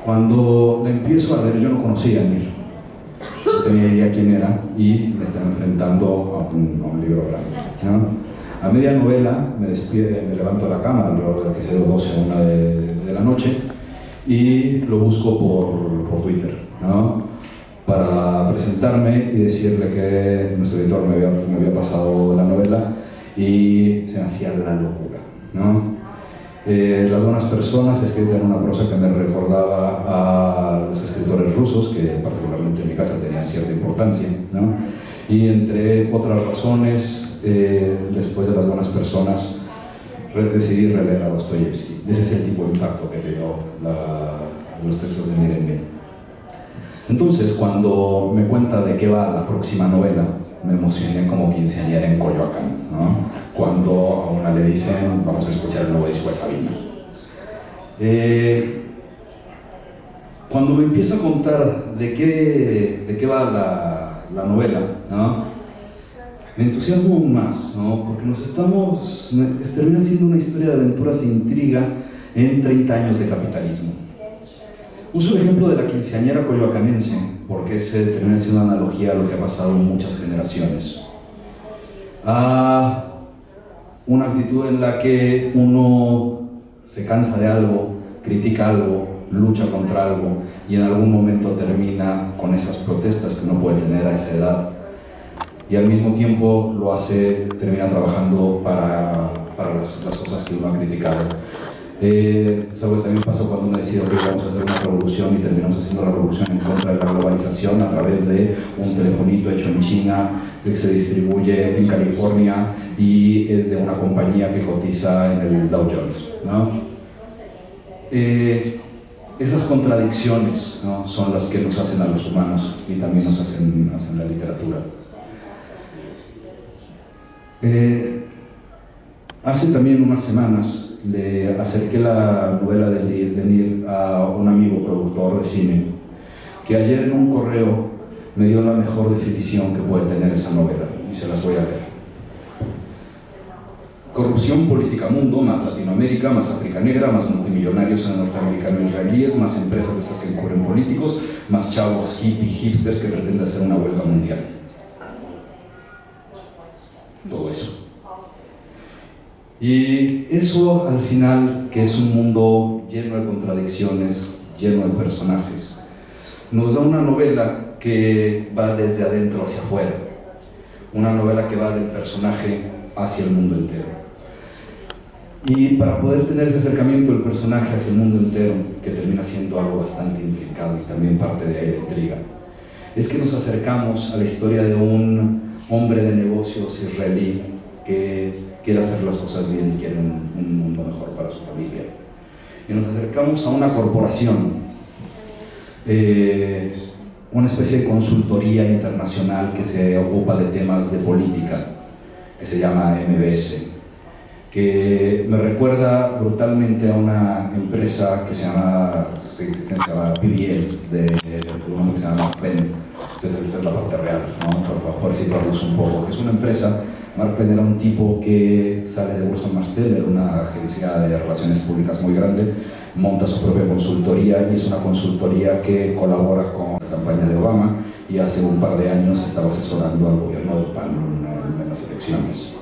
Cuando la empiezo a leer, yo no conocía a Nir, no tenía idea quién era, y me estaba enfrentando a un libro grande, ¿no? A media novela me levanto de la cama, alrededor de que sea 12 o 1 de la noche, y lo busco por Twitter, ¿no? Para presentarme y decirle que nuestro editor me había pasado la novela y se me hacía la locura, ¿no? Las buenas personas escribían una prosa que me recordaba a los escritores rusos, que particularmente en mi casa tenían cierta importancia, ¿no? Y entre otras razones, después de las buenas personas, decidí releer a Dostoyevsky. Ese es el tipo de impacto que te dio los textos de Nir. Entonces, cuando me cuenta de qué va la próxima novela, me emocioné como quinceañera en Coyoacán, ¿no? Cuando a una le dicen, vamos a escuchar el nuevo disco de Sabina. Cuando me empieza a contar de qué va la novela, ¿no? Me entusiasmo aún más, ¿no? Porque termina siendo una historia de aventuras e intriga en 30 años de capitalismo. Uso el ejemplo de la quinceañera coyoacanense, porque ese termina siendo una analogía a lo que ha pasado en muchas generaciones. A una actitud en la que uno se cansa de algo, critica algo, lucha contra algo, y en algún momento termina con esas protestas que uno puede tener a esa edad, y al mismo tiempo termina trabajando para las cosas que uno ha criticado. Es algo que también pasó cuando uno decide que vamos a hacer una revolución y terminamos haciendo la revolución en contra de la globalización a través de un telefonito hecho en China que se distribuye en California y es de una compañía que cotiza en el Dow Jones, ¿no? Esas contradicciones, ¿no? Son las que nos hacen a los humanos y también nos hacen la literatura. Hace también unas semanas le acerqué la novela de Nir a un amigo productor de cine, que ayer en un correo me dio la mejor definición que puede tener esa novela, y se las voy a leer. Corrupción política mundo, más Latinoamérica, más África negra, más multimillonarios norteamericanos israelíes, más empresas de estas que encubren políticos, más chavos hipsters que pretenden hacer una huelga mundial. Todo eso. Y eso al final, que es un mundo lleno de contradicciones, lleno de personajes, nos da una novela que va desde adentro hacia afuera, una novela que va del personaje hacia el mundo entero. Y para poder tener ese acercamiento del personaje hacia el mundo entero, que termina siendo algo bastante intrincado y también parte de ahí la intriga, es que nos acercamos a la historia de un hombre de negocios israelí que quiere hacer las cosas bien y quiere un mundo mejor para su familia. Y nos acercamos a una corporación, una especie de consultoría internacional que se ocupa de temas de política, que se llama MBS, que me recuerda brutalmente a una empresa que se llama PBS, de un hombre que se llama Penn. Esta es la parte real, ¿no? Por situarnos un poco, que es una empresa. Mark Penn era un tipo que sale de Wilson Marstell, una agencia de relaciones públicas muy grande, monta su propia consultoría y es una consultoría que colabora con la campaña de Obama y hace un par de años estaba asesorando al gobierno del PAN en las elecciones.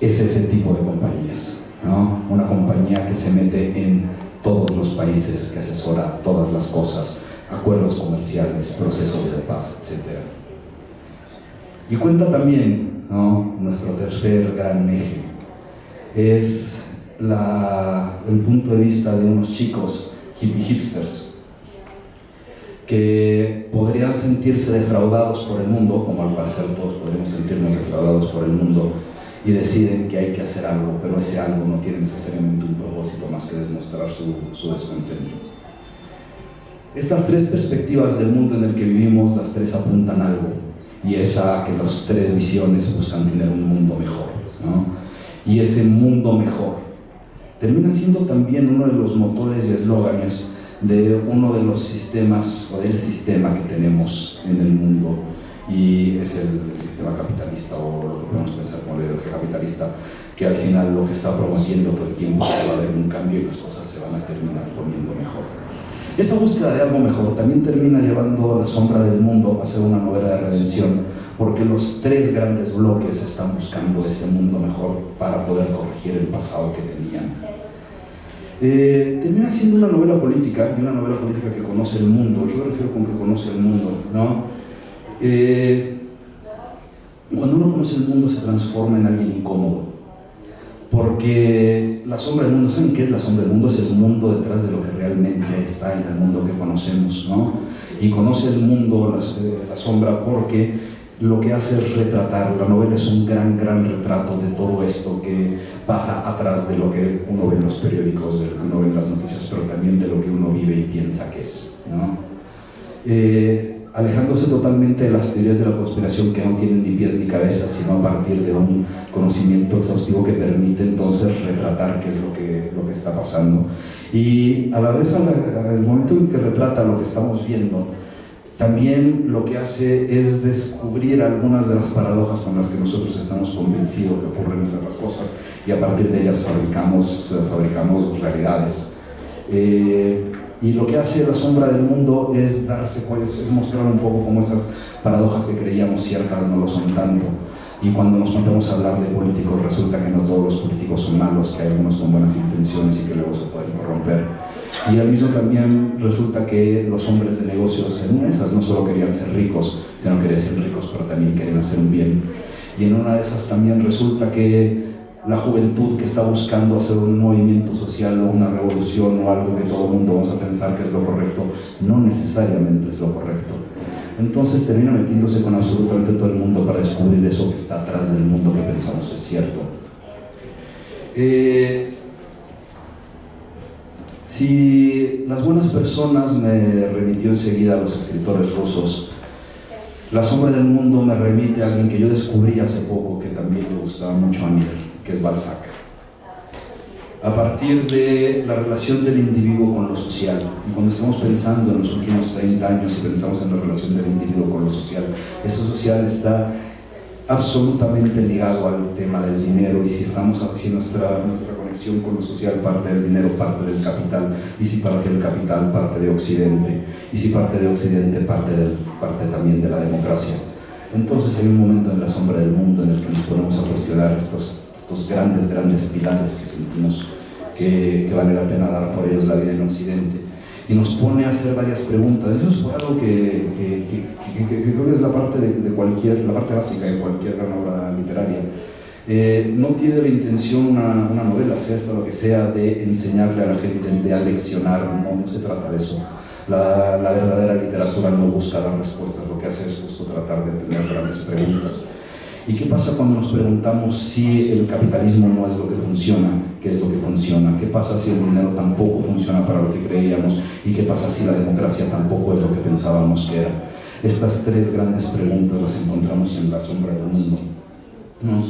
Es ese tipo de compañías, ¿no? Una compañía que se mete en todos los países, que asesora todas las cosas, acuerdos comerciales, procesos de paz, etc. Y cuenta también, ¿no? Nuestro tercer gran eje es el punto de vista de unos chicos hipsters que podrían sentirse defraudados por el mundo, como al parecer todos podríamos sentirnos defraudados por el mundo, y deciden que hay que hacer algo, pero ese algo no tiene necesariamente un propósito más que demostrar su descontento. Estas tres perspectivas del mundo en el que vivimos, las tres apuntan a algo, y es a que las tres visiones buscan tener un mundo mejor, ¿no? Y ese mundo mejor termina siendo también uno de los motores y eslóganes de uno de los sistemas, o del sistema que tenemos en el mundo, y es el sistema capitalista, o lo que podemos pensar como el ideología capitalista, que al final lo que está promoviendo todo el tiempo es que va a haber un cambio y las cosas se van a terminar poniendo mejor. Esa búsqueda de algo mejor también termina llevando La sombra del mundo a ser una novela de redención, porque los tres grandes bloques están buscando ese mundo mejor para poder corregir el pasado que tenían. Termina siendo una novela política, y una novela política que conoce el mundo. ¿Qué me refiero con que conoce el mundo? ¿No? Cuando uno conoce el mundo se transforma en alguien incómodo, porque la sombra del mundo, ¿saben qué es la sombra del mundo? Es el mundo detrás de lo que realmente está en el mundo que conocemos, ¿no? Y conoce el mundo, la sombra, porque lo que hace es retratar. La novela es un gran retrato de todo esto que pasa atrás de lo que uno ve en los periódicos, de lo que uno ve en las noticias, pero también de lo que uno vive y piensa que es, ¿no? Alejándose totalmente de las teorías de la conspiración que no tienen ni pies ni cabeza, sino a partir de un conocimiento exhaustivo que permite entonces retratar qué es lo que está pasando. Y a la vez, al momento en que retrata lo que estamos viendo, también lo que hace es descubrir algunas de las paradojas con las que nosotros estamos convencidos que ocurren esas cosas, y a partir de ellas fabricamos realidades. Y lo que hace La sombra del mundo es mostrar un poco cómo esas paradojas que creíamos ciertas no lo son tanto. Y cuando nos metemos a hablar de políticos, resulta que no todos los políticos son malos, que hay algunos con buenas intenciones y que luego se pueden corromper. Y al mismo también resulta que los hombres de negocios en esas no solo querían ser ricos, sino querían ser ricos, pero también querían hacer un bien. Y en una de esas también resulta que la juventud que está buscando hacer un movimiento social o una revolución o algo que todo el mundo vamos a pensar que es lo correcto, no necesariamente es lo correcto. Entonces termina metiéndose con absolutamente todo el mundo para descubrir eso que está atrás del mundo que pensamos es cierto. Si las buenas personas me remitió enseguida a los escritores rusos, La sombra del mundo me remite a alguien que yo descubrí hace poco que también le gustaba mucho a Nir, que es Balzac. A partir de la relación del individuo con lo social, y cuando estamos pensando en los últimos 30 años y pensamos en la relación del individuo con lo social, eso social está absolutamente ligado al tema del dinero, y si nuestra conexión con lo social parte del dinero, parte del capital, y si parte del capital, parte de Occidente, y si parte de Occidente, parte también de la democracia. Entonces hay un momento en La sombra del mundo en el que nos ponemos a cuestionar estos grandes pilares que sentimos que vale la pena dar por ellos la vida en Occidente, y nos pone a hacer varias preguntas. Eso es por algo que creo que es la parte básica de cualquier gran obra literaria. No tiene la intención una novela, sea esta lo que sea, de enseñarle a la gente, de aleccionar, no se trata de eso. La verdadera literatura no busca dar respuestas, lo que hace es justo tratar de tener grandes preguntas. ¿Y qué pasa cuando nos preguntamos si el capitalismo no es lo que funciona? ¿Qué es lo que funciona? ¿Qué pasa si el dinero tampoco funciona para lo que creíamos? ¿Y qué pasa si la democracia tampoco es lo que pensábamos que era? Estas tres grandes preguntas las encontramos en La sombra del mundo, ¿no?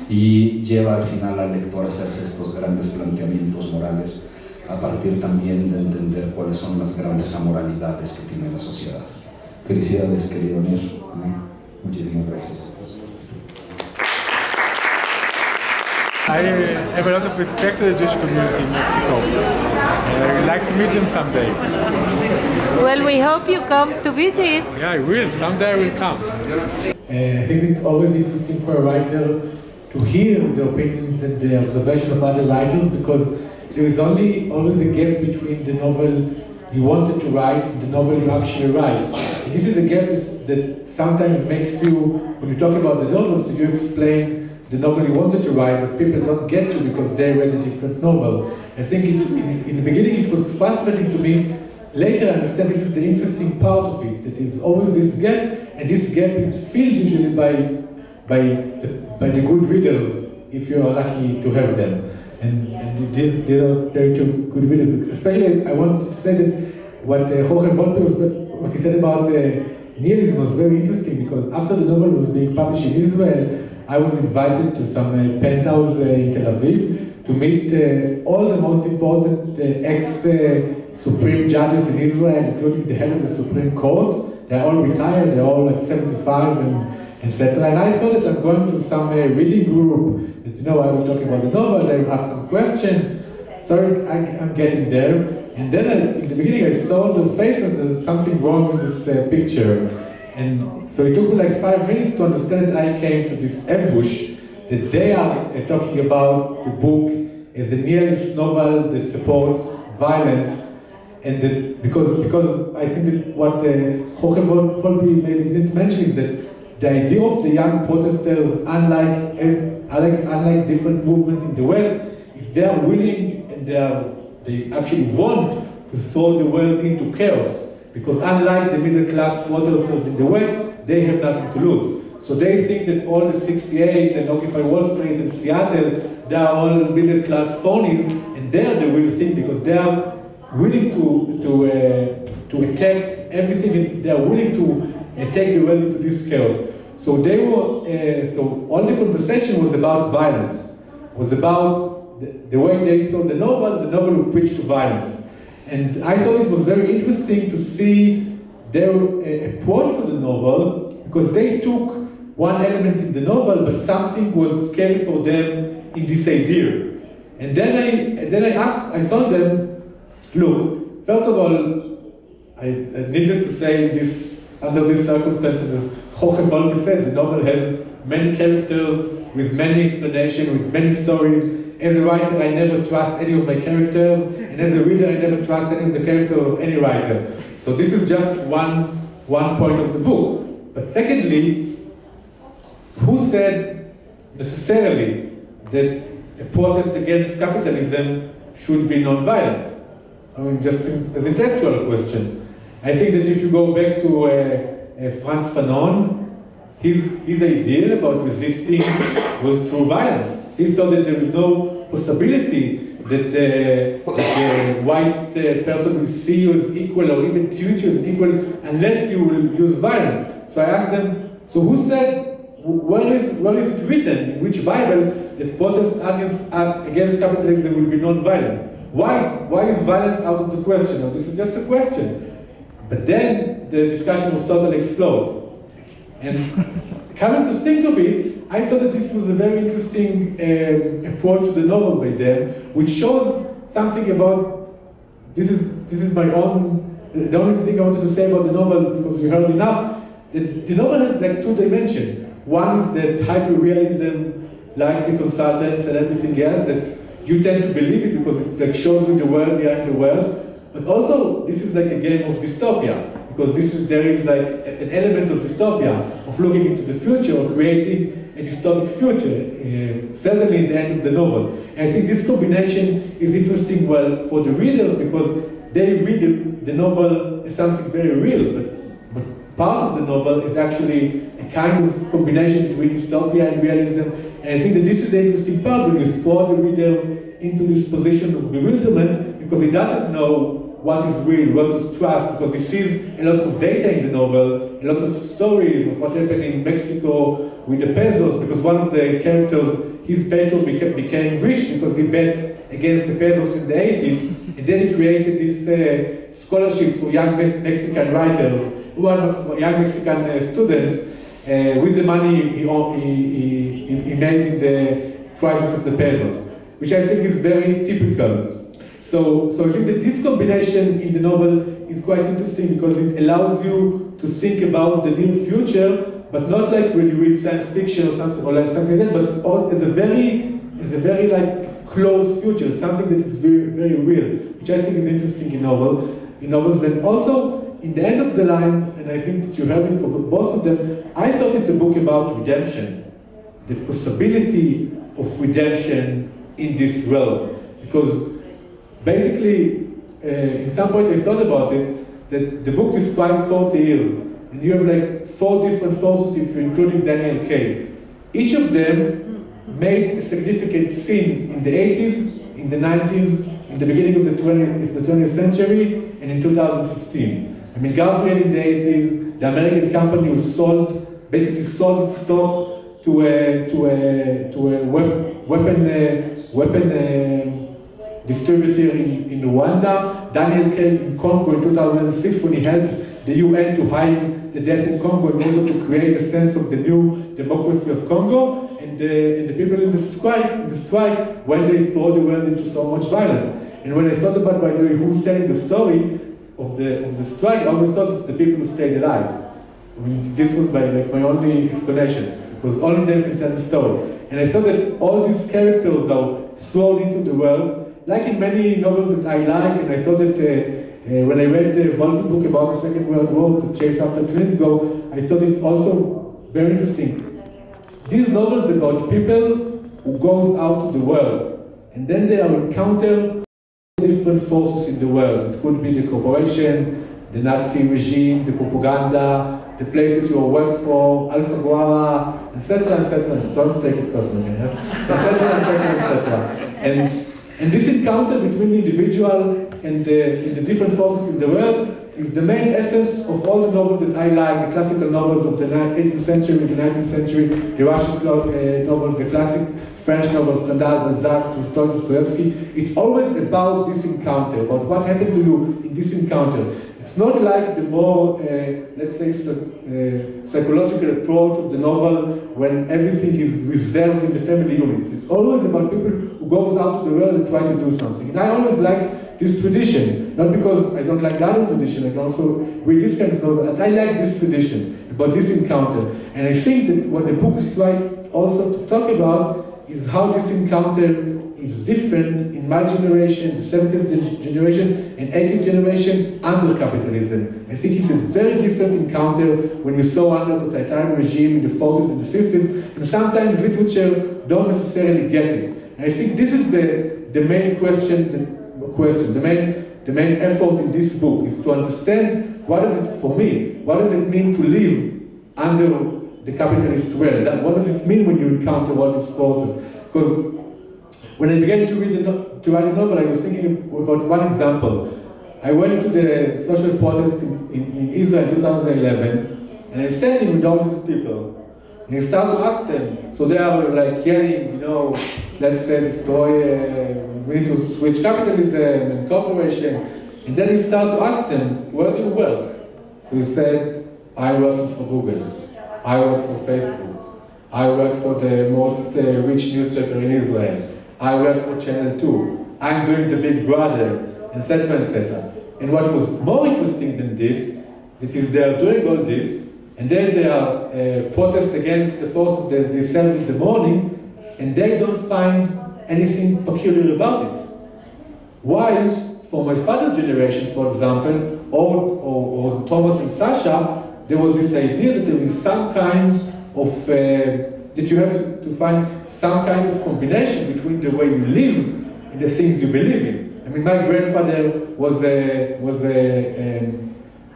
Y lleva al final al lector a hacerse estos grandes planteamientos morales, a partir también de entender cuáles son las grandes amoralidades que tiene la sociedad. Felicidades, querido Nir, ¿no? Muchísimas gracias. I have a lot of respect to the Jewish community in Mexico. I would like to meet them someday. Well, we hope you come to visit. Yeah, I will. Someday I will come. I think it's always interesting for a writer to hear the opinions and the observation of other writers, because there is always a gap between the novel you wanted to write and the novel you actually write. And this is a gap that sometimes makes you, when you talk about the novels, you explain the novel you wanted to write, but people don't get to because they read a different novel. I think in the beginning it was frustrating to me. Later I understand this is the interesting part of it, that there's always this gap, and this gap is filled usually by the good readers, if you are lucky to have them. And these are very two good readers. Especially I want to say that what Jorge Volpe what he said about Nir was very interesting, because after the novel was being published in Israel, I was invited to some penthouse in Tel Aviv to meet all the most important ex-Supreme judges in Israel, including the head of the Supreme Court. They're all retired, they're all like 75 and etc. And I thought that I'm going to some reading group, that I will talk about the novel, I will ask some questions. So I'm getting there, And then in the beginning I saw on their faces there's something wrong with this picture. And so it took me like 5 minutes to understand that I came to this ambush, that they are talking about the book as a nihilist novel that supports violence, and that because I think that what Jorge Volpi maybe didn't mention is that the idea of the young protesters, unlike different movements in the West, is they are willing and they actually want to throw the world into chaos, because unlike the middle class protesters in the West, they have nothing to lose. So they think that all the 68 and Occupy Wall Street and Seattle, they are all middle class phonies, and they are the real thing because they are willing to attack everything, and they are willing to take the world into this chaos. So they were. So all the conversation was about violence. Was about the way they saw the novel would preach to violence, and I thought it was very interesting to see their approach to the novel, because they took one element in the novel, but something was scary for them in this idea. And then I told them, look, first of all, needless to say, under these circumstances, as Jorge Volpi said, the novel has many characters with many explanations, with many stories. As a writer, I never trust any of my characters, and as a reader, I never trust any of the characters of any writer. So this is just one point of the book. But secondly, who said necessarily that a protest against capitalism should be non-violent? I mean, just as an intellectual question. I think that if you go back to Frantz Fanon, his idea about resisting was through violence. He thought that there is no possibility that the white person will see you as equal or even treat you as equal unless you will use violence. So I asked them, so who said, where is it written, in which Bible, that protest against capitalism will be non-violent? Why is violence out of the question? No, this is just a question. But then the discussion was totally exploded. And coming to think of it, I thought that this was a very interesting approach to the novel by them, which shows something about, this is my own, the only thing I wanted to say about the novel, because we heard enough. The novel has like 2 dimensions. One is that hyper-realism, like The Consultants and everything else, that you tend to believe it because it like shows you the world behind the world. But also, this is like a game of dystopia, because there is like an element of dystopia, of looking into the future, or creating a dystopic future, certainly in the end of the novel. And I think this combination is interesting, well, for the readers, because they read the novel as something very real, but part of the novel is actually a kind of combination between dystopia and realism. And I think that this is the interesting part, when you throw the reader into this position of bewilderment, because he doesn't know what is real, what to trust, because he sees a lot of data in the novel, a lot of stories of what happened in Mexico with the pesos, because one of the characters, his patron became rich because he bet against the pesos in the 80s, and then he created this scholarship for young Mexican writers, young Mexican students, with the money he made in the crisis of the pesos, which I think is very typical. So I think that this combination in the novel is quite interesting, because it allows you to think about the near future, but not like when you read science fiction or something like that, but as a very like close future, something that is very, very real, which I think is interesting in novels. And also, in the end of the line, and I think that you heard it for both of them, I thought it's a book about redemption, the possibility of redemption in this realm, because basically, in some point I thought about it, that the book describes 40 years, and you have like 4 different forces if you're including Daniel K. Each of them made a significant scene in the 80s, in the 90s, in the beginning of the 20th century, and in 2015. I mean, Gabriel in the 80s, the American company who basically sold its stock to a weapon distributor in Rwanda. Daniel came in Congo in 2006 when he helped the UN to hide the death in Congo in order to create a sense of the new democracy of Congo. And the people in the strike, when they throw the world into so much violence. And when I thought about, by the way, who's telling the story of the strike, I always thought it's the people who stayed alive. I mean, this was my only explanation. It was only them can tell the story. And I thought that all these characters are thrown into the world, like in many novels that I like, and I thought that when I read the Wolf's book about the Second World War, The Chase After Klinsgo, I thought it's also very interesting. These novels about people who goes out to the world, and then they are encounter different forces in the world. It could be the corporation, the Nazi regime, the propaganda, the place that you work for, Alfaguara, etc., etc. Don't take it personally, etc., etc., etc. And this encounter between the individual and the different forces in the world is the main essence of all the novels that I like, the classical novels of the 18th century, the 19th century, the Russian novels, the classic French novels, Stendhal, Balzac, Dostoevsky. It's always about this encounter, about what happened to you in this encounter. It's not like the more, let's say, psychological approach of the novel when everything is reserved in the family units. It's always about people who goes out to the world and try to do something. And I always like this tradition, not because I don't like the other tradition, I can also read this kind of novel, but I like this tradition, about this encounter. And I think that what the book is trying also to talk about is how this encounter is different in my generation, the 70th generation and 80th generation under capitalism. I think it's a very different encounter when you saw under the totalitarian regime in the 40s and the 50s, and sometimes literature don't necessarily get it. And I think this is the main the main effort in this book is to understand what is it for me, what does it mean to live under the capitalist world, what does it mean when you encounter all these forces? Because when I began to write a novel, I was thinking about one example. I went to the social protest in Israel in 2011, and I'm standing with all these people, and I start to ask them. So they are like yelling, let's say destroy, we need to switch capitalism and cooperation. And then I start to ask them, where do you work? So he said, I work for Google, I work for Facebook, I work for the most rich newspaper in Israel, I work for Channel 2, I'm doing the Big Brother, etc., etc. And what was more interesting than this, that is they are doing all this, and then they are protest against the forces that they send in the morning, and they don't find anything peculiar about it. While, for my father's generation, for example, or Thomas and Sasha, there was this idea that there is some kind of, that you have to find some kind of combination between the way you live and the things you believe in. I mean, my grandfather was a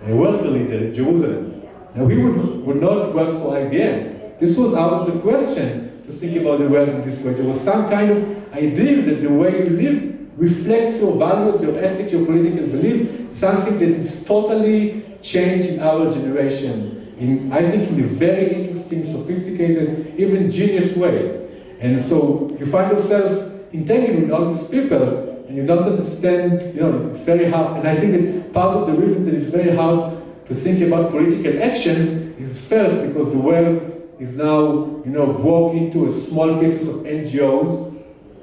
worker leader in Jerusalem. Now, he would not work for IBM. This was out of the question to think about the world in this way. There was some kind of idea that the way you live reflects your values, your ethic, your political belief, something that is totally changed in our generation. I think in a very interesting, sophisticated, even genius way. And so you find yourself entangled with all these people, and you don't understand, it's very hard. And I think that part of the reason that it's very hard to think about political actions is first because the world is now, broke into a small pieces of NGOs.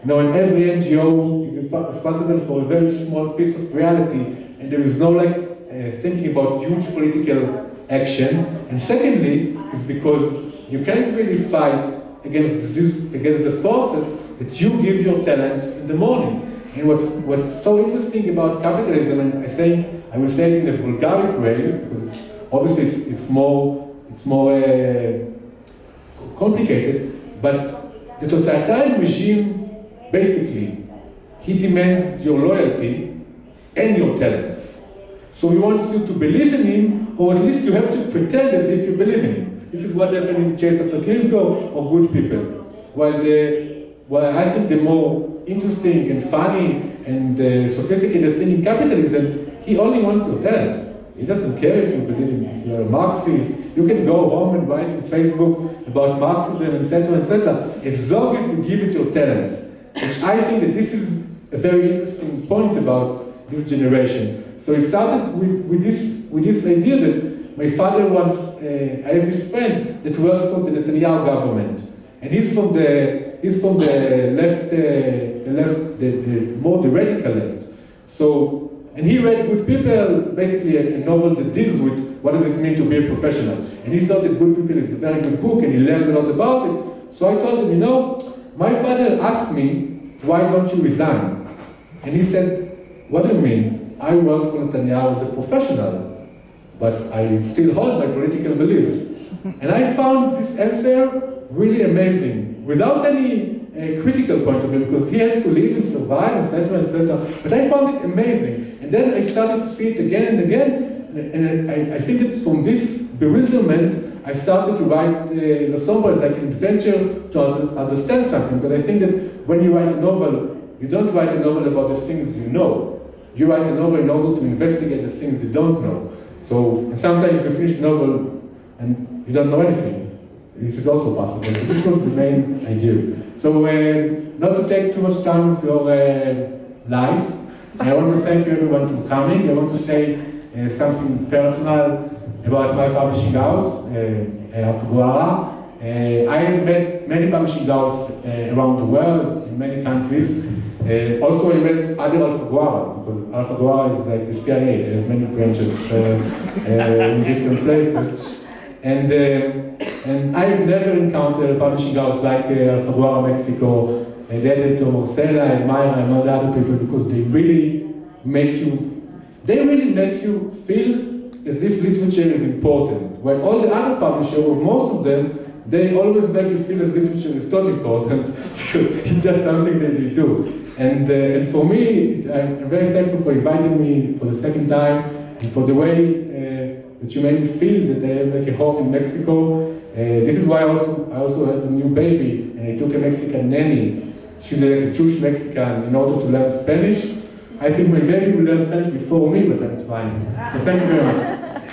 And every NGO is responsible for a very small piece of reality, and there is no thinking about huge political action. And secondly, is because you can't really fight against the forces that you give your talents in the morning. And what's so interesting about capitalism, and I will say it in a vulgaric way, because obviously it's more complicated, but the totalitarian regime, basically, he demands your loyalty and your talents. So he wants you to believe in him, or at least you have to pretend as if you believe in him. This is what happened in Chase After Klinsgo or Good People. While I think the more interesting and funny and sophisticated thing in capitalism, he only wants your talents. He doesn't care if you believe in him. If you're a Marxist, you can go home and write on Facebook about Marxism, etc., etc., as long as you give it your talents. Which I think that this is a very interesting point about this generation. So it started with this idea that my father once, I have this friend that works for the Netanyahu government, and he's from the left, the more the radical left. So, and he read Good People, basically a novel that deals with what does it mean to be a professional. And he thought that Good People is a very good book, and he learned a lot about it. So I told him, you know, my father asked me, why don't you resign? And he said, what do you mean? I work for Netanyahu as a professional, but I still hold my political beliefs. And I found this answer really amazing, without any critical point of view, because he has to live and survive, etc., etc. But I found it amazing. And then I started to see it again and again, and I think that from this bewilderment, I started to write the sombra as like an adventure to understand something, because I think that when you write a novel, you don't write a novel about the things you know. You write a novel in order to investigate the things you don't know. So sometimes you finish a novel and you don't know anything. This is also possible, but this was the main idea. So not to take too much time of your life, I want to thank you everyone for coming. I want to say something personal about my publishing house, Alfaguara. I have met many publishing houses around the world, in many countries. Also I met other Alfaguara, because Alfaguara is like the CIA, they have many branches in different places. And I've never encountered a publishing house like Alfaguara Mexico, the editor Marcela and Myra and all the other people, because they really make you feel as if literature is important. When all the other publishers, or most of them, they always make you feel as literature is not important. It's just something that they do. And for me, I'm very thankful for inviting me for the second time, and for the way that you made me feel that I have like a home in Mexico. This is why I also have a new baby, and I took a Mexican nanny. She's like a Jewish Mexican in order to learn Spanish. I think my baby will learn Spanish before me, but I'm trying. So thank you very much.